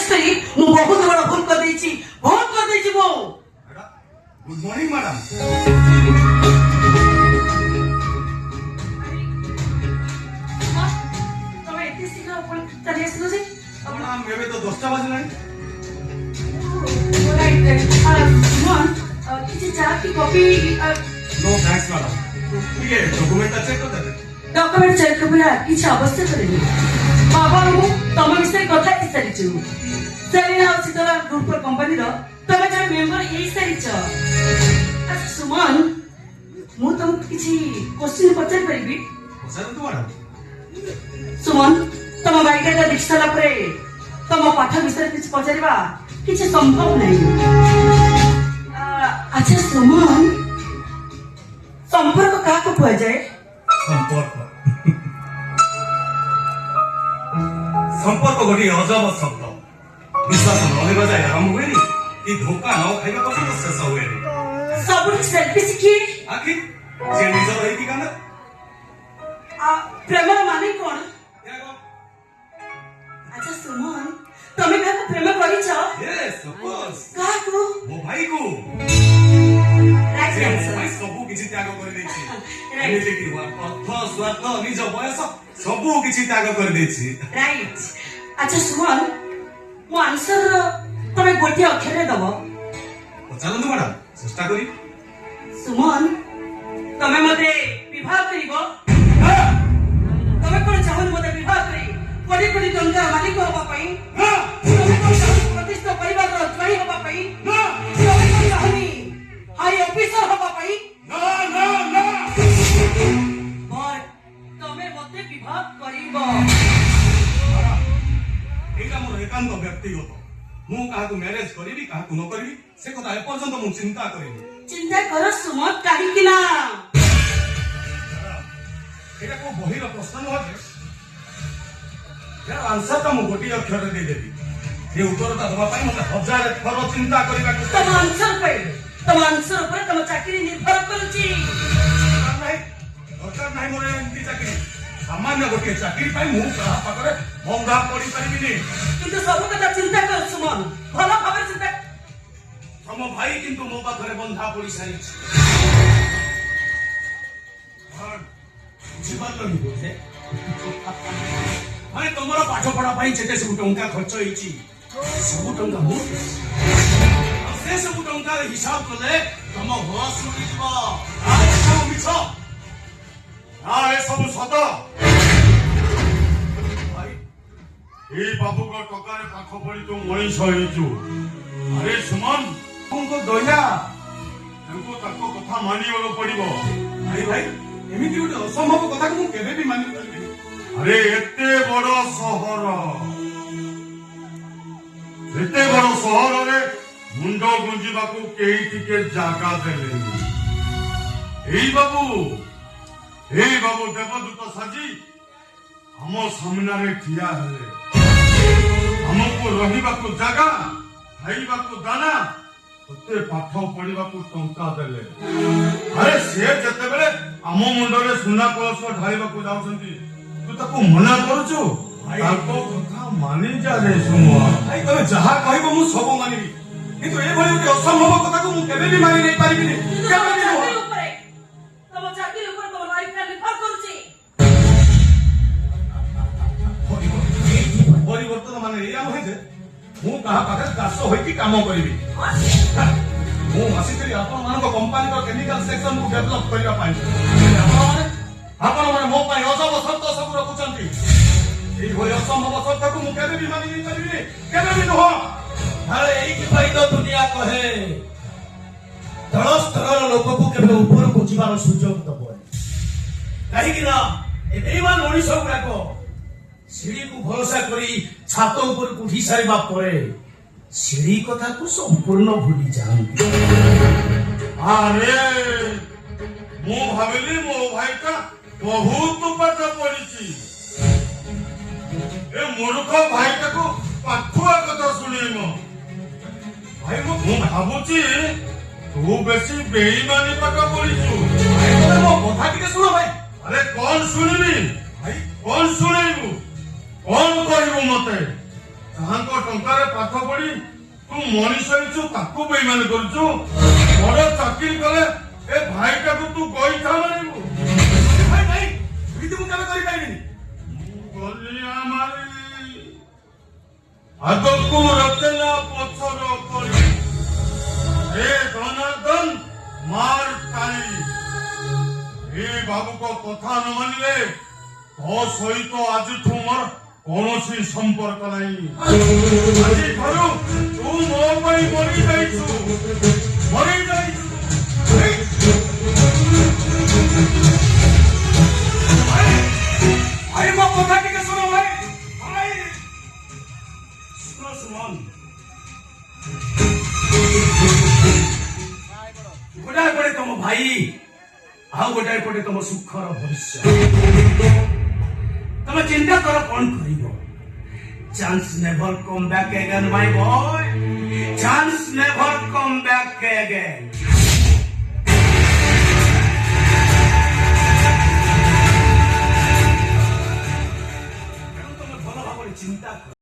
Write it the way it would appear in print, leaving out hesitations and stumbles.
Marriage କରି ମୁଁ ବହୁତ ବଡ଼ ଭୁଲ କରିଦେଇଛି ମୁଁ। Good morning madam. ତମେ ଏତେ ଶୀଘ୍ର ଚାଲି ଆସିଲ ଯେ? ମ୍ୟାଡାମ ଏବେ ତ 10ଟା ବାଜିଲାଣି। କିଛି ଚା କି କଫି? No thanks madam. ଟିକେ ଡକୁମେଣ୍ଟ ଚେକ୍ କରିଦେବେ। ଡକୁମେଣ୍ଟ ଚେକ୍ କରିବା କିଛି ଆବଶ୍ୟକ ନାହିଁ। ବାବା ମୁଁ ତମ ବିଷୟରେ କଥା ହେଇସାରିଛୁ। ସେରିନା ଆଉ ଶୀତଳ ଗ୍ରୁପର କମ୍ପାନୀର ତମେ ଜଣେ ମେମ୍ବର ହେଇସାରିଛ। ଆଚ୍ଛା ସୁମନ, ମୁଁ ତମକୁ କିଛି କ୍ୱେଶ୍ଚିନ୍ ପଚାରି ପାରିବି? ପଚାରନ୍ତୁ ମ୍ୟାଡାମ। ସୁମନ, ତମ ବାଇକଟା ଦେଖି ସାରିଲା ପରେ ତମ ପାଠ ବିଷୟରେ କିଛି ପଚାରିବା କିଛି ସମ୍ଭବ ନାହିଁ। ଆଚ୍ଛା ସୁମନ, ସମ୍ପର୍କ କାହାକୁ କୁହାଯାଏ? ସମ୍ପର୍କ ଗୋଟିଏ ଅଜବ ଶବ୍ଦ। ବିଶ୍ୱାସ ନ ହେବା ଯାଏ ଆରମ୍ଭ ହୁଏନି କି ଧୋକା ନ ଖାଇବା ପର୍ଯ୍ୟନ୍ତ ଶେଷ ହୁଏନି। ସବୁଠି ସେଲ୍ଫି ଶିଖିଏ। ଆଖି ଯେ ନିଜର ହେଇକି କାନ୍ଦ। ପ୍ରେମର ମାନେ କଣ? ଆଚ୍ଛା ସୁମନ, ତମେ କାହାକୁ ପ୍ରେମ କରିଛ? Yes, of course. କାହାକୁ? ମୋ ଭାଇକୁ। Right answer. ଭାଇ ସବୁ କିଛି ତ୍ୟାଗ କରିଦେଇଛି। Right. ଏମିତି କି ଅର୍ଥ, ସ୍ୱାର୍ଥ, ନିଜ ବୟସ ସବୁ କିଛି ତ୍ୟାଗ କରିଦେଇଛି। ରାଇଟ୍। ଆଚ୍ଛା ସୁମନ, ମୋ ଆନ୍ସର ତମେ ଗୋଟିଏ ଅକ୍ଷରରେ ଦବ। ପଚାରନ୍ତୁ ମ୍ୟାଡାମ, ଚେଷ୍ଟା କରି। ସୁମନ, ତମେ ମତେ ବିବାହ କରିବ? ତମେ କଣ ଚାହୁଁନି ମତେ ବିବାହ କରି କୋଟି କୋଟି ଟଙ୍କାର ମାଲିକ ହବା ପାଇଁ? ତମେ କଣ ଚାହୁଁନି ପ୍ରତିଷ୍ଠିତ ପରିବାରର ଜ୍ୱାଇଁ ହବା ପାଇଁ? ତମେ କଣ ଚାହୁଁନି ହାଇ ଅଫିସର ହବା ପାଇଁ? ବଟ୍ ତମେ ମତେ ବିବାହ କରିବ। ଏଇଟା ମୋର ଏକାନ୍ତ ବ୍ୟକ୍ତିଗତ। ମୁଁ କାହାକୁ ମ୍ୟାରେଜ କରିବି କାହାକୁ ନ କରିବି ସେ କଥା ଏପର୍ଯ୍ୟନ୍ତ ମୁଁ ଚିନ୍ତା କରିନି। ଚିନ୍ତା କର ସୁମନ, କାହିଁକି ନା ଏଇଟା କୋଉ ବହିର ପ୍ରଶ୍ନ ନୁହଁ ଯେ ଏହାର ଆନ୍ସରଟା ମୁଁ ଗୋଟିଏ ଅକ୍ଷରରେ ଦେଇଦେବି। ଏ ଉତ୍ତରଟା ଦେବା ପାଇଁ ମତେ 1000 ଥର ଚିନ୍ତା କରିବାକୁ ତମ ଆନ୍ସର ଉପରେ ତମ ଚାକିରି ନିର୍ଭର କରୁଛି। ଦରକାର ନାହିଁ ମୋର ଏମିତି ଚାକିରି। ସାମାନ୍ୟ ଗୋଟିଏ ଚାକିରି ପାଇଁ ମୁଁ କାହା ପାଖରେ ବନ୍ଧା ପଡିପାରିବିନି। କିନ୍ତୁ ସବୁ କଥା ଚିନ୍ତା କର ସୁମନ, ଭଲ ଭାବରେ ଚିନ୍ତା। ତମ ଭାଇ କିନ୍ତୁ ମୋ ପାଖରେ ବନ୍ଧା ପଡିସାରିଛି। ବୁଝିପାରିଲନି ବୋଧେ? ମାନେ ତମର ପାଠ ପଢା ପାଇଁ ଯେତେ ସବୁ ଟଙ୍କା ଖର୍ଚ୍ଚ ହେଇଛି ସବୁ ଟଙ୍କା ମୁଁ ସେ ସବୁ ଟଙ୍କାର ହିସାବ କଲେ ତମ ବସ୍ ମିଳିଯିବ। ସବୁ ମିଛ, ଏସବୁ ସତ। ଏଇ ବାବୁଙ୍କ ଟଙ୍କାରେ ପାଠ ପଢି ତୁ ମଣିଷ ହେଇଛୁ। ଆରେ ସୁମନ, ଦୟା ତାଙ୍କୁ ତାଙ୍କ କଥା ମାନିବାକୁ ପଡିବ। ଆରେ ଭାଇ, ଏମିତି ଗୋଟେ ଅସମ୍ଭବ କଥାକୁ ମୁଁ କେବେ ବି ମାନିପାରିବିନି। ଆରେ ଏତେ ବଡ ସହରରେ ମୁଣ୍ଡ ଗୁଞ୍ଜିବାକୁ କେହି ଟିକେ ଜାଗା ଦେଲେନି। ଏଇ ବାବୁ ଦେବଦୂତ ସାଜି ଆମ ସାମ୍ନାରେ ଠିଆ ହେଲେ। ଆମକୁ ରହିବାକୁ ଜାଗା, ଖାଇବାକୁ ଦାନା, ତତେ ପାଠ ପଢିବାକୁ ଟଙ୍କା ଦେଲେ। ଆରେ ସେ ଯେତେବେଳେ ଆମ ମୁଣ୍ଡରେ ସୁନା କଳସ ଢାଳିବାକୁ ଯାଉଛନ୍ତି ତୁ ତାକୁ ମନା କରୁଛୁ? ତାଙ୍କ କଥା ମାନି ଯା ରେ ସୁମୁଆ। ଭାଇ ତମେ ଯାହା କହିବ ମୁଁ ସବୁ ମାନିବି, କିନ୍ତୁ ଏଭଳି ଗୋଟେ ଅସମ୍ଭବ କଥାକୁ ମୁଁ କେବେ ବି ମାନି ନେଇ ପାରିବିନି। ପରିବର୍ତ୍ତନ ମାନେ ଏଇଆ ନୁହେଁ ଯେ ମୁଁ କାହା ପାଖରେ ଦାସ ହୋଇକି କାମ କରିବି। ମୁଁ ଆସିଥିଲି ଆପଣମାନଙ୍କ କମ୍ପାନୀର କେମିକାଲ ସେକ୍ସନକୁ ଡେଭଲପ କରିବା ପାଇଁ। ଆପଣମାନେ ମୋ ପାଇଁ ଅଜବ ସର୍ତ୍ତ ସବୁ ରଖୁଛନ୍ତି। ଏଇଭଳି ଅସମ୍ଭବ ସର୍ତ୍ତକୁ ମୁଁ କେବେ ବି ମାନି ନେଇପାରିବିନି, କେବେ ବି ନୁହଁ। ଆରେ ଏଇଥିପାଇଁ ତ ଦୁନିଆ କହେ ତଳ ସ୍ତରର ଲୋକକୁ କେବେ ଉପରକୁ ଯିବାର ସୁଯୋଗ ଦବ। କାହିଁକି ନା ଏ ବେଇମାନ ମଣିଷ ଗୁଡାକ ସିଡିକୁ ଭରସା କରି ଛାତ ଉପରକୁ ଉଠି ସାରିବା ପରେ ସିଡି କଥାକୁ ସମ୍ପୂର୍ଣ୍ଣ ଭୁଲି ଯାଆନ୍ତି। ଆରେ ମୁଁ ଭାବିଲି ମୋ ଭାଇଟା ବହୁତ ପାଠ ପଢିଛି। ଏ ମୂର୍ଖ ଭାଇଟାକୁ ପାଠୁଆ କଥା ଶୁଣେଇମ। ଭାଇ ମୁଁ ଭାବୁଛି ତୁ ବେଶୀ ବେଇମାନି ପାଠ ପଢିଛୁ। ମୋ କଥା ଟିକେ ଶୁଣ ଭାଇ। ଆରେ କଣ ଶୁଣିବି ଭାଇ, କଣ ଶୁଣେଇବୁ, କଣ କହିବୁ ମତେ? ଯାହାଙ୍କ ଟଙ୍କାରେ ପାଠ ପଢି ତୁ ମଣିଷ ହେଇଛୁ ତାକୁ ବେଇମାନ କରୁଛୁ। ବଡ ଚାକିରି କଲେ ଏ ଭାଇଟାକୁ ତୁ ଗଇଠା ମାରିବୁ। ଭାଇ ଭାଇ ଏମିତି ମୁଁ କେବେ କରିପାରିବିନି। ଗଲିଆ ମାରି ଆଗକୁ ରଚନା ପଛର କଳି ଏ ଧନାଦନ ମାର କାଳି। ଏ ବାବୁଙ୍କ କଥା ନ ମାନିଲେ ତୋ ସହିତ ଆଜିଠୁ ମୋର କୌଣସି ସମ୍ପର୍କ ନାହିଁ। ଆଜିଠାରୁ ତୁ ମୋ ପାଇଁ ମରିଯାଇଛୁ ମରିଯାଇଛୁ। ଭାଇ ମୋ କଥା ଟିକେ ଶୁଣ ଭାଇ। ଭାଇ ଶୁଣ ଶୁଣ ଗୋଟାଏ ପଟେ ତମ ଭାଇ ଆଉ ଗୋଟାଏ ପଟେ ତମ ସୁଖର ଭବିଷ୍ୟ। ତମେ ଚିନ୍ତା କର କଣ କରିବ। Chance never come back again my boy. Chance never come back again.